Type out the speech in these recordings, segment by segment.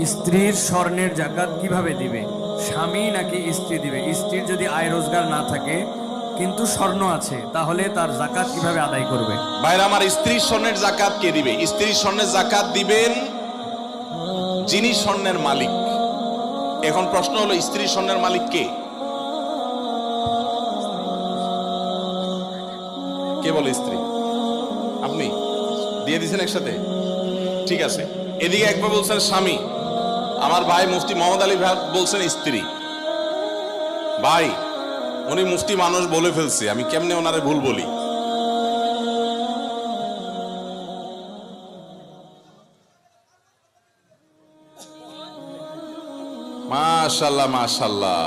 স্ত্রীর স্বর্ণের জাকাত কিভাবে দিবে? স্বামী নাকি স্ত্রী দিবে? স্ত্রীর যদি আয় রোজগার না থাকে কিন্তু স্বর্ণ আছে, তাহলে তার জাকাত কিভাবে আদায় করবে? ভাইরা আমার, স্ত্রীর স্বর্ণের জাকাত কে দিবে? স্ত্রীর স্বর্ণের জাকাত দিবেন যিনি স্বর্ণের মালিক। এখন প্রশ্ন হলো, স্ত্রীর স্বর্ণের মালিক কে? কে বলে স্ত্রী? আপনি দিয়ে দিয়েছেন একসাথে? ঠিক আছে। এদিকে একবার বলছেন স্বামী, আমার ভাই মুফতি মোহাম্মদ আলী ভাই বলছেন স্ত্রী। ভাই, উনি মুফতি মানুষ বলে ফেলছে, আমি কেমনে ওনারে ভুল বলি? মাশাআল্লাহ মাশাআল্লাহ।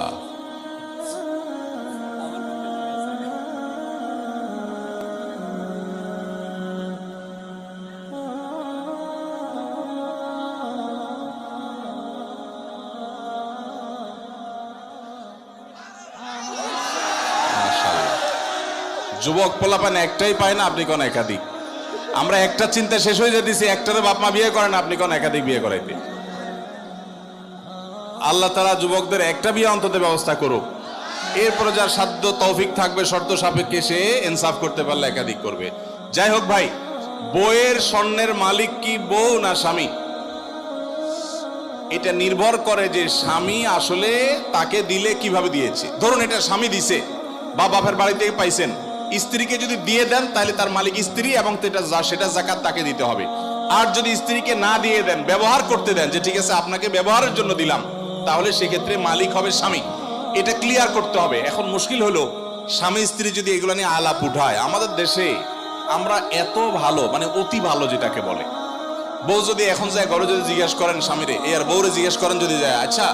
যুবক পোলাপান একটাই পায় না, আপনি কোন একাধিক? আমরা একটা চিন্তা শেষ হয়ে যেতেছি, একটারে বাপ মা বিয়ে করেন, আপনি কোন একাধিক বিয়ে করাইতে? আল্লাহ তাআলা যুবকদের একটা বিয়ে অন্তত ব্যবস্থা করুক, এরপরে যার সাধ্য তৌফিক থাকবে শর্ত সাপেক্ষে সে ইনসাফ করতে পারলে একাধিক করবে। যাই হোক ভাই, বউয়ের স্বর্ণের মালিক কি বউ না স্বামী? এটা নির্ভর করে যে স্বামী আসলে তাকে দিলে কিভাবে দিয়েছে। ধরুন এটা স্বামী দিছে বা বাপের বাড়ি থেকে পাইছেন, স্ত্রীকে যদি দিয়ে দেন তাহলে তার মালিক স্ত্রী এবং সেটা যাকাত তাকে দিতে হবে। আর যদি স্ত্রীকে না দিয়ে দেন, ব্যবহার করতে দেন, যে ঠিক আছে আপনাকে ব্যবহারের জন্য দিলাম, তাহলে সেক্ষেত্রে মালিক হবে স্বামী। এটা ক্লিয়ার করতে হবে। এখন মুশকিল হলো, স্বামী স্ত্রী যদি এগুলো নিয়ে আলাপ উঠায়, আমাদের দেশে আমরা এত ভালো, মানে অতি ভালো যেটাকে বলে, বউ যদি এখন যায় ঘরে যদি জিজ্ঞেস করেন স্বামীরে, আর বউরে জিজ্ঞেস করেন যদি যায়, আচ্ছা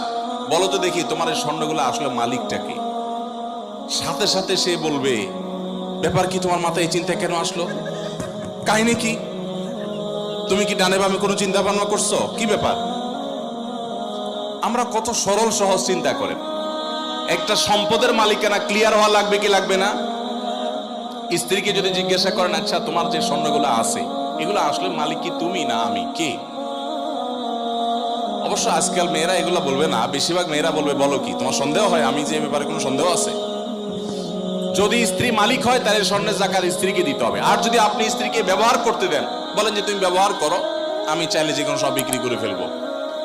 বলো তো দেখি তোমার এই স্বর্ণগুলো আসলে মালিকটা কি, সাথে সাথে সে বলবে, ব্যাপার কি, তোমার মাথায় এই চিন্তা কেন আসলো, কাহিনী কি, তুমি কি ডানে বামে কোনো চিন্তা ভাবনা করছো, কি ব্যাপার? আমরা কত সরল সহজ চিন্তা করেন। একটা সম্পদের মালিকানা ক্লিয়ার হওয়া লাগবে কি লাগবে না? স্ত্রীকে যদি জিজ্ঞাসা করেন, আচ্ছা তোমার যে স্বর্ণগুলো আছে এগুলো আসলে মালিক কি তুমি না আমি, কে? অবশ্য আজকাল মেয়েরা এগুলো বলবে না, বেশিরভাগ মেয়েরা বলবে, বলো কি তোমার সন্দেহ হয় আমি যে ব্যাপারে কোনো সন্দেহ আছে? যদি স্ত্রী মালিক হয় তাহলে স্বর্ণের জাকাত স্ত্রীকে দিতে হবে। আর যদি আপনি স্ত্রীকে ব্যবহার করতে দেন, বলেন যে তুমি ব্যবহার করো, আমি চাইলে যে কোনো সব বিক্রি করে ফেলবো,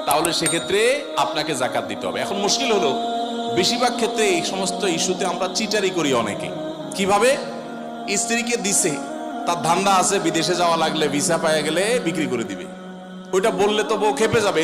তাহলে সেক্ষেত্রে আপনাকে জাকাত দিতে হবে। এখন মুশকিল হলো, বেশিরভাগ ক্ষেত্রে এই সমস্ত ইস্যুতে আমরা চিটারি করি অনেকে। কিভাবে? স্ত্রীকে দিছে, তার ধান্দা আছে বিদেশে যাওয়া লাগলে ভিসা পাওয়া গেলে বিক্রি করে দিবে, ওইটা বললে তো বউ খেপে যাবে।